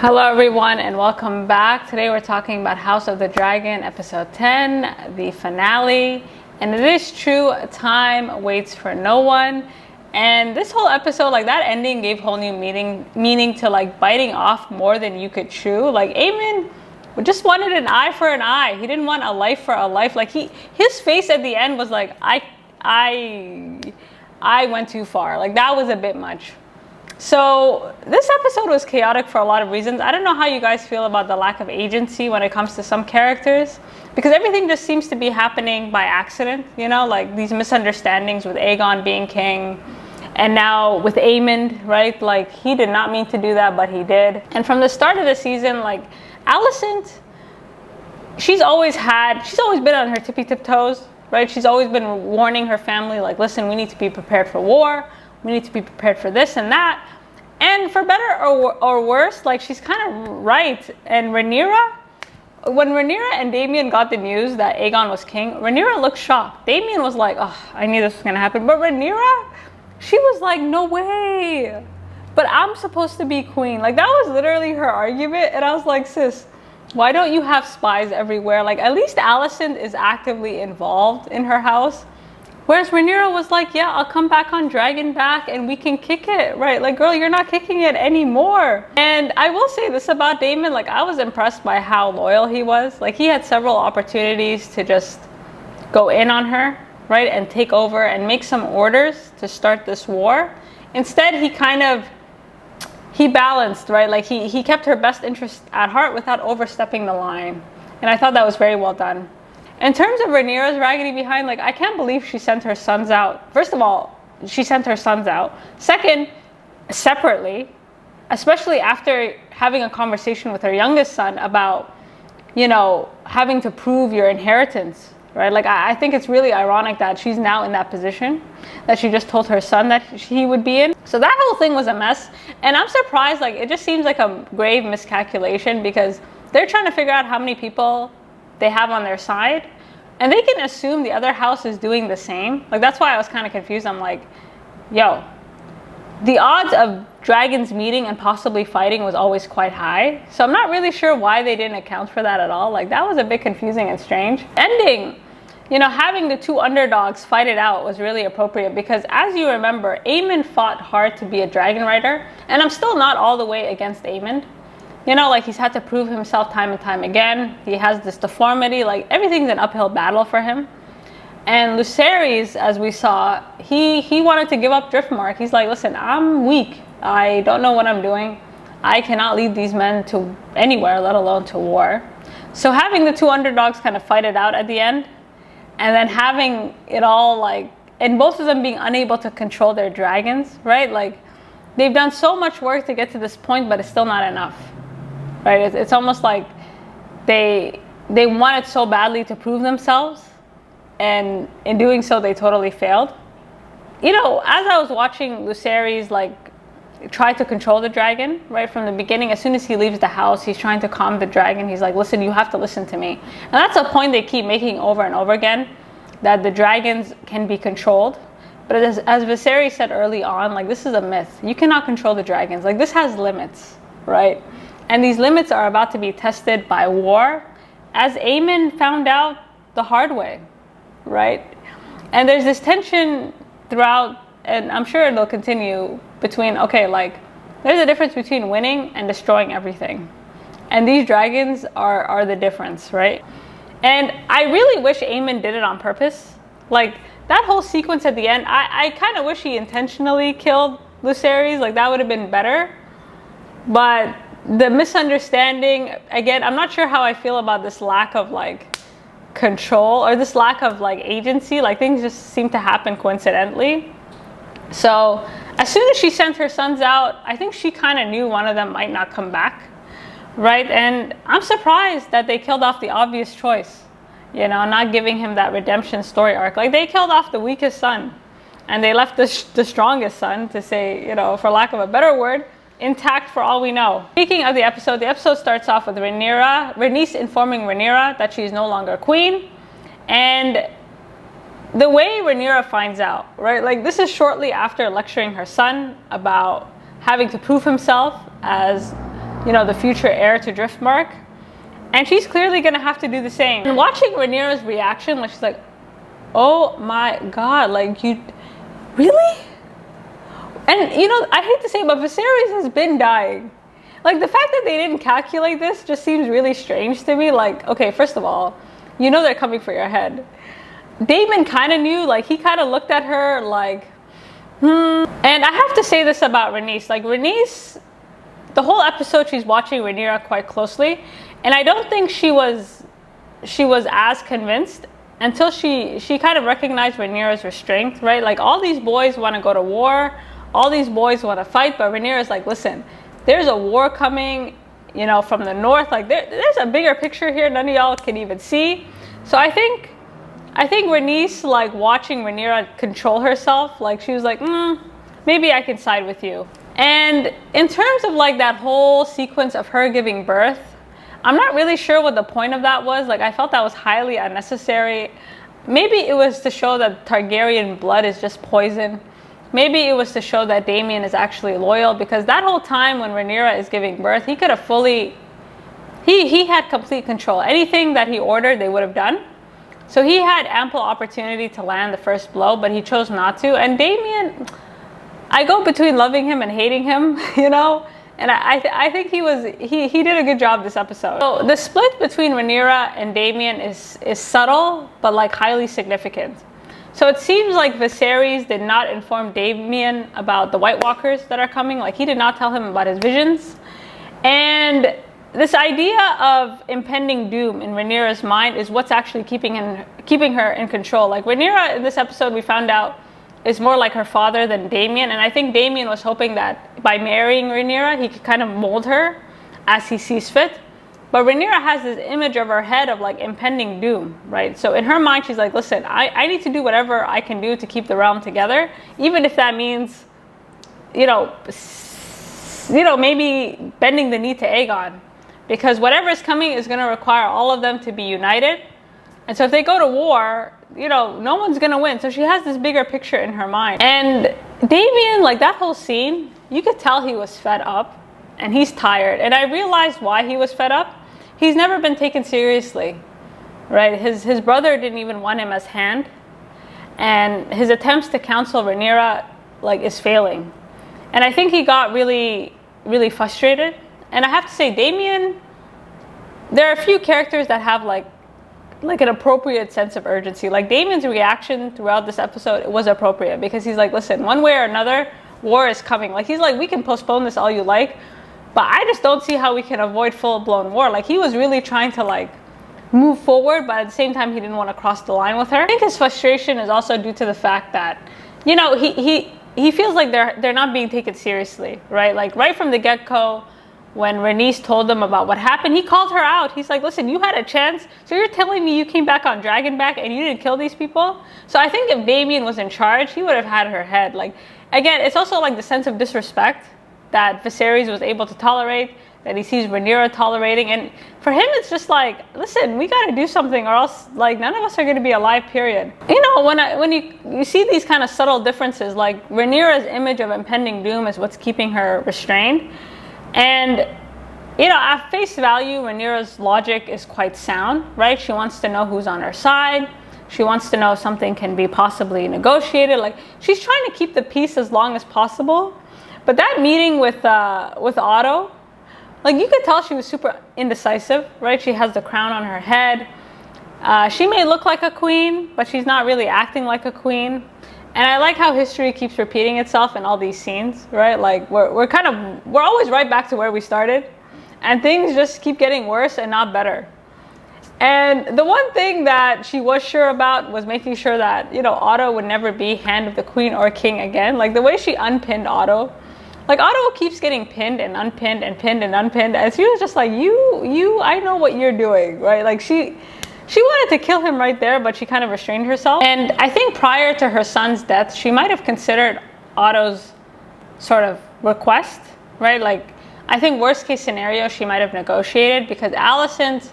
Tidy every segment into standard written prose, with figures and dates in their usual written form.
Hello everyone and welcome back. Today we're talking about House of the Dragon episode 10, the finale. And it is true, time waits for no one. And this whole episode, like that ending gave whole new meaning to like biting off more than you could chew. Like Aemond just wanted an eye for an eye. He didn't want a life for a life. Like his face at the end was like, I went too far. Like that was a bit much. So this episode was chaotic for a lot of reasons. I don't know how you guys feel about the lack of agency when it comes to some characters, because everything just seems to be happening by accident, you know, like these misunderstandings with Aegon being king, and now with Aemond, right? Like he did not mean to do that, but he did. And from the start of the season, like Alicent, she's always been on her tippy-tip toes, right? She's always been warning her family, like, listen, we need to be prepared for war. We need to be prepared for this and that. And for better or worse, like she's kind of right. And when Rhaenyra and Dameon got the news that Aegon was king, Rhaenyra looked shocked. Dameon was like, oh, I knew this was going to happen. But Rhaenyra, she was like, no way. But I'm supposed to be queen. Like that was literally her argument. And I was like, sis, why don't you have spies everywhere? Like at least Alicent is actively involved in her house. Whereas Rhaenyra was like, yeah, I'll come back on Dragon Back and we can kick it, right? Like, girl, you're not kicking it anymore. And I will say this about Daemon, like I was impressed by how loyal he was. Like he had several opportunities to just go in on her, right? And take over and make some orders to start this war. Instead, he balanced, right? Like he kept her best interest at heart without overstepping the line. And I thought that was very well done. In terms of Rhaenyra's raggedy behind, like I can't believe she sent her sons out. First of all, she sent her sons out. Second, separately, especially after having a conversation with her youngest son about, you know, having to prove your inheritance, right? Like I think it's really ironic that she's now in that position that she just told her son that he would be in. So that whole thing was a mess. And I'm surprised, like it just seems like a grave miscalculation because they're trying to figure out how many people they have on their side, and they can assume the other house is doing the same. Like that's why I was kind of confused. I'm like, yo, the odds of dragons meeting and possibly fighting was always quite high, so I'm not really sure why they didn't account for that at all. Like that was a bit confusing and strange. Ending, you know, having the two underdogs fight it out was really appropriate because as you remember, Aemond fought hard to be a dragon rider, and I'm still not all the way against Aemond. You know, like he's had to prove himself time and time again. He has this deformity, like everything's an uphill battle for him. And Lucerys, as we saw, he wanted to give up Driftmark. He's like, listen, I'm weak. I don't know what I'm doing. I cannot lead these men to anywhere, let alone to war. So having the two underdogs kind of fight it out at the end, and then having it all like, and both of them being unable to control their dragons, right? Like they've done so much work to get to this point, but it's still not enough. Right, it's almost like they wanted so badly to prove themselves, and in doing so, they totally failed. You know, as I was watching Lucerys like try to control the dragon, right from the beginning, as soon as he leaves the house, he's trying to calm the dragon. He's like, listen, you have to listen to me. And that's a point they keep making over and over again, that the dragons can be controlled. But as Viserys said early on, like this is a myth. You cannot control the dragons. Like this has limits, right? And these limits are about to be tested by war, as Aemond found out the hard way, right? And there's this tension throughout, and I'm sure it'll continue, between, okay, like, there's a difference between winning and destroying everything. And these dragons are the difference, right? And I really wish Aemond did it on purpose. Like, that whole sequence at the end, I kind of wish he intentionally killed Lucerys. Like, that would have been better. But the misunderstanding, again, I'm not sure how I feel about this lack of like control or this lack of like agency. Like things just seem to happen coincidentally. So as soon as she sent her sons out, I think she kind of knew one of them might not come back, right? And I'm surprised that they killed off the obvious choice, you know, not giving him that redemption story arc. Like they killed off the weakest son and they left the strongest son, to say, you know, for lack of a better word, intact for all we know. Speaking of the episode starts off with Rhaenys informing Rhaenyra that she's no longer queen. And the way Rhaenyra finds out, right? Like this is shortly after lecturing her son about having to prove himself as you know, the future heir to Driftmark. And she's clearly gonna have to do the same. And watching Rhaenyra's reaction, like she's like, oh my God, like you, really? And you know, I hate to say, but Viserys has been dying. Like the fact that they didn't calculate this just seems really strange to me. Like, okay, first of all, you know they're coming for your head. Daemon kind of knew, like he kind of looked at her like, And I have to say this about Rhaenys. Like Rhaenys, the whole episode she's watching Rhaenyra quite closely. And I don't think she was as convinced until she kind of recognized Rhaenyra's restraint, right? Like all these boys want to go to war. All these boys want to fight. But Rhaenyra's like, listen, there's a war coming, you know, from the north. Like there's a bigger picture here none of y'all can even see. So I think Rhaenys, like watching Rhaenyra control herself, like she was like, maybe I can side with you. And in terms of like that whole sequence of her giving birth, I'm not really sure what the point of that was. Like I felt that was highly unnecessary. Maybe it was to show that Targaryen blood is just poison. Maybe it was to show that Daemon is actually loyal, because that whole time when Rhaenyra is giving birth, he could have fully, he had complete control. Anything that he ordered, they would have done. So he had ample opportunity to land the first blow, but he chose not to. And Daemon, I go between loving him and hating him, you know? And I think he did a good job this episode. So the split between Rhaenyra and Daemon is subtle, but like highly significant. So it seems like Viserys did not inform Daemon about the White Walkers that are coming. Like he did not tell him about his visions. And this idea of impending doom in Rhaenyra's mind is what's actually keeping her in control. Like Rhaenyra in this episode, we found out, is more like her father than Daemon. And I think Daemon was hoping that by marrying Rhaenyra, he could kind of mold her as he sees fit. But Rhaenyra has this image of her head of like impending doom, right? So in her mind, she's like, listen, I need to do whatever I can do to keep the realm together, even if that means, you know, maybe bending the knee to Aegon. Because whatever is coming is going to require all of them to be united. And so if they go to war, you know, no one's going to win. So she has this bigger picture in her mind. And Daemon, like that whole scene, you could tell he was fed up and he's tired. And I realized why he was fed up. He's never been taken seriously, right? His brother didn't even want him as hand. And his attempts to counsel Rhaenyra, like, is failing. And I think he got really, really frustrated. And I have to say, Daemon, there are a few characters that have like an appropriate sense of urgency. Like Daemon's reaction throughout this episode, it was appropriate, because he's like, listen, one way or another, war is coming. Like he's like, we can postpone this all you like, but I just don't see how we can avoid full-blown war. Like he was really trying to like move forward, but at the same time, he didn't want to cross the line with her. I think his frustration is also due to the fact that, you know, he feels like they're not being taken seriously, right? Like right from the get-go, when Rhaenys told them about what happened, he called her out. He's like, listen, you had a chance. So you're telling me you came back on Dragonback and you didn't kill these people? So I think if Daemon was in charge, he would have had her head. Like, again, it's also like the sense of disrespect that Viserys was able to tolerate, that he sees Rhaenyra tolerating. And for him, it's just like, listen, we got to do something, or else like none of us are going to be alive, period. You know, when you see these kind of subtle differences, like Rhaenyra's image of impending doom is what's keeping her restrained. And, you know, at face value, Rhaenyra's logic is quite sound, right? She wants to know who's on her side. She wants to know if something can be possibly negotiated. Like, she's trying to keep the peace as long as possible. But that meeting with Otto, like, you could tell she was super indecisive, right? She has the crown on her head. She may look like a queen, but she's not really acting like a queen. And I like how history keeps repeating itself in all these scenes, right? Like we're always right back to where we started, and things just keep getting worse and not better. And the one thing that she was sure about was making sure that, you know, Otto would never be hand of the queen or king again. Like the way she unpinned Otto, like Otto keeps getting pinned and unpinned and pinned and unpinned, and she was just like, I know what you're doing, right? Like she wanted to kill him right there, but she kind of restrained herself. And I think prior to her son's death, she might have considered Otto's sort of request, right? Like, I think worst case scenario, she might have negotiated, because Alicent's,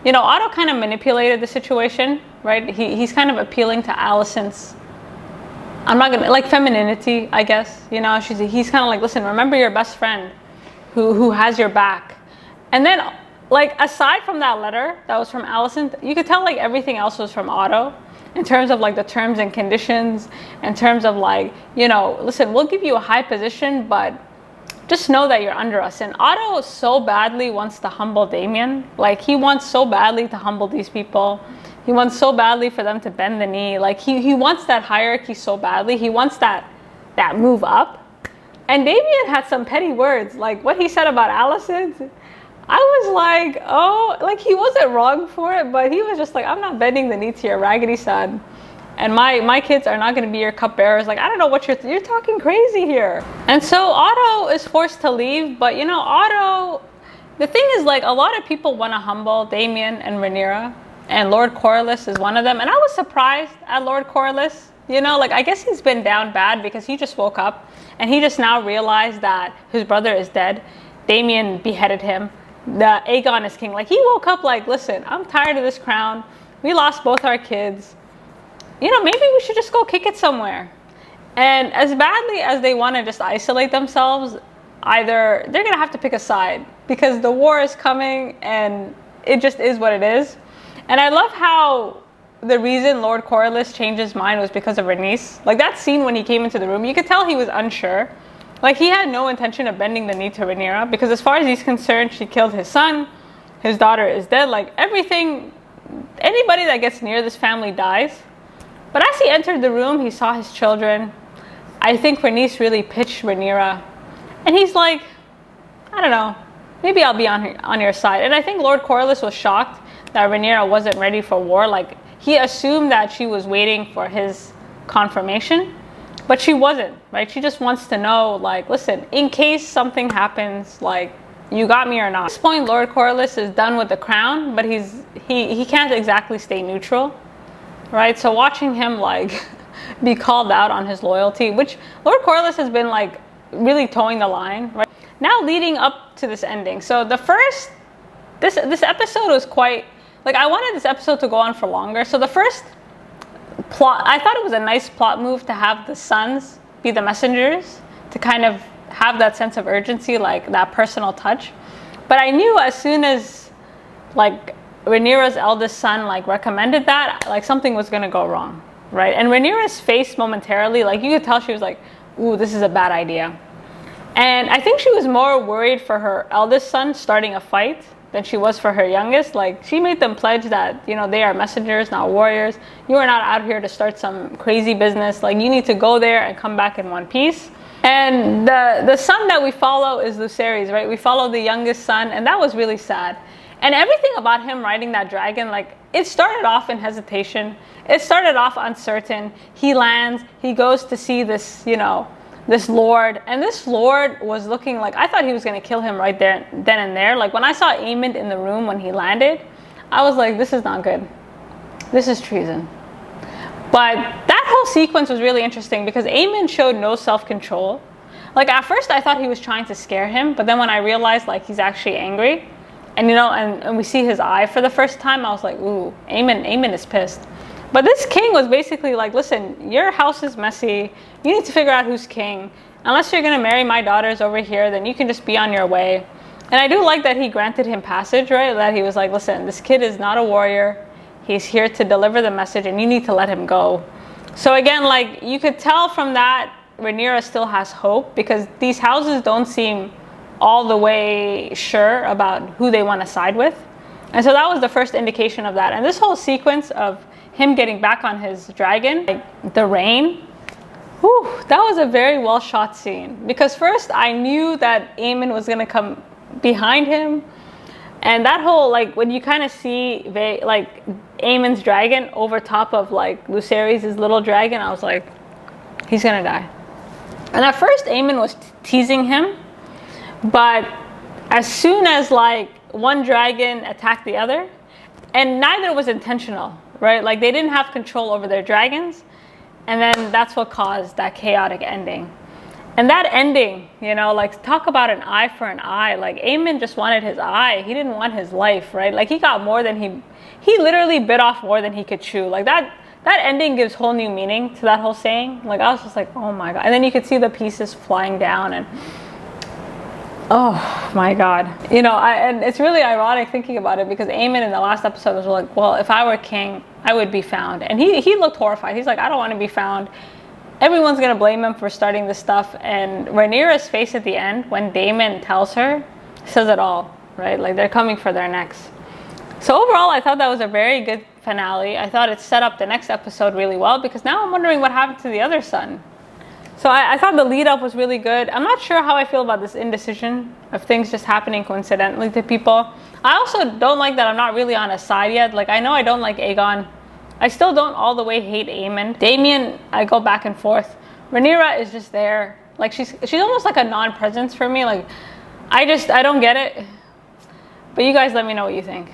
you know, Otto kind of manipulated the situation, right? He's kind of appealing to Alicent's, like femininity, I guess. You know, he's kind of like, listen, remember your best friend who has your back. And then, like, aside from that letter that was from Alicent, you could tell like everything else was from Otto, in terms of like the terms and conditions, in terms of like, you know, listen, we'll give you a high position, but just know that you're under us. And Otto so badly wants to humble Daemon. Like, he wants so badly to humble these people. He wants so badly for them to bend the knee. Like, he wants that hierarchy so badly. He wants that move up. And Daemon had some petty words. Like, what he said about Alicent, I was like, oh, like, he wasn't wrong for it, but he was just like, I'm not bending the knee to your raggedy son. And my kids are not going to be your cupbearers. Like, I don't know what you're talking crazy here. And so Otto is forced to leave. But, you know, Otto, the thing is, like, a lot of people want to humble Daemon and Rhaenyra. And Lord Corlys is one of them. And I was surprised at Lord Corlys. You know, like, I guess he's been down bad because he just woke up. And he just now realized that his brother is dead. Daemon beheaded him. The Aegon is king. Like, he woke up like, listen, I'm tired of this crown. We lost both our kids. You know, maybe we should just go kick it somewhere. And as badly as they want to just isolate themselves, either they're going to have to pick a side because the war is coming and it just is what it is. And I love how the reason Lord Corlys changed his mind was because of Rhaenys. Like, that scene when he came into the room, you could tell he was unsure. Like, he had no intention of bending the knee to Rhaenyra because as far as he's concerned, she killed his son. His daughter is dead. Like, everything, anybody that gets near this family dies. But as he entered the room, he saw his children. I think Rhaenys really pitched Rhaenyra. And he's like, I don't know, maybe I'll be on your side. And I think Lord Corlys was shocked that Rhaenyra wasn't ready for war. Like, he assumed that she was waiting for his confirmation, but she wasn't, right? She just wants to know, like, listen, in case something happens, like, you got me or not. At this point, Lord Corlys is done with the crown, but he can't exactly stay neutral. Right, so watching him like be called out on his loyalty, which Lord Corlys has been like really towing the line, right? Now leading up to this ending. So this episode was quite, like, I wanted this episode to go on for longer. So the first plot, I thought it was a nice plot move to have the sons be the messengers, to kind of have that sense of urgency, like that personal touch. But I knew as soon as like Rhaenyra's eldest son like recommended that, like something was gonna go wrong, right? And Rhaenyra's face momentarily, like you could tell she was like, ooh, this is a bad idea. And I think she was more worried for her eldest son starting a fight than she was for her youngest. Like, she made them pledge that, you know, they are messengers, not warriors. You are not out here to start some crazy business. Like, you need to go there and come back in one piece. And the son that we follow is Lucerys, right? We follow the youngest son, and that was really sad. And everything about him riding that dragon, like, it started off in hesitation. It started off uncertain. He lands, he goes to see this, you know, this lord. And this lord was looking like, I thought he was going to kill him right there, then and there. Like, when I saw Aemond in the room when he landed, I was like, this is not good. This is treason. But that whole sequence was really interesting because Aemond showed no self-control. Like, at first I thought he was trying to scare him, but then when I realized, like, he's actually angry, and, you know, and we see his eye for the first time, I was like, ooh, Aemond is pissed. But this king was basically like, listen, your house is messy. You need to figure out who's king. Unless you're going to marry my daughters over here, then you can just be on your way. And I do like that he granted him passage, right? That he was like, listen, this kid is not a warrior. He's here to deliver the message, and you need to let him go. So again, like, you could tell from that, Rhaenyra still has hope because these houses don't seem all the way sure about who they want to side with. And so that was the first indication of that. And this whole sequence of him getting back on his dragon, like the rain, whew, that was a very well shot scene. Because first I knew that Aemond was going to come behind him. And that whole, like, when you kind of see like Aemond's dragon over top of like Lucerys' little dragon, I was like, he's going to die. And at first Aemond was teasing him. But as soon as like one dragon attacked the other, and neither was intentional, right? Like, they didn't have control over their dragons. And then that's what caused that chaotic ending. And that ending, you know, like, talk about an eye for an eye. Like, Aemond just wanted his eye. He didn't want his life, right? Like, he got more than he literally bit off more than he could chew. Like, that ending gives whole new meaning to that whole saying. Like, I was just like, oh my God. And then you could see the pieces flying down, and Oh my God. You know, and it's really ironic thinking about it, because Aemond in the last episode was like, well, if I were king, I would be found. And he looked horrified. He's like, I don't want to be found. Everyone's going to blame him for starting this stuff. And Rhaenyra's face at the end, when Daemon tells her, says it all, right? Like, they're coming for their necks. So overall, I thought that was a very good finale. I thought it set up the next episode really well, because now I'm wondering what happened to the other son. So I thought the lead up was really good. I'm not sure how I feel about this indecision of things just happening coincidentally to people. I also don't like that I'm not really on a side yet. Like, I know I don't like Aegon. I still don't all the way hate Aemond. Dameon, I go back and forth. Rhaenyra is just there. Like, she's almost like a non-presence for me. Like, I don't get it. But you guys let me know what you think.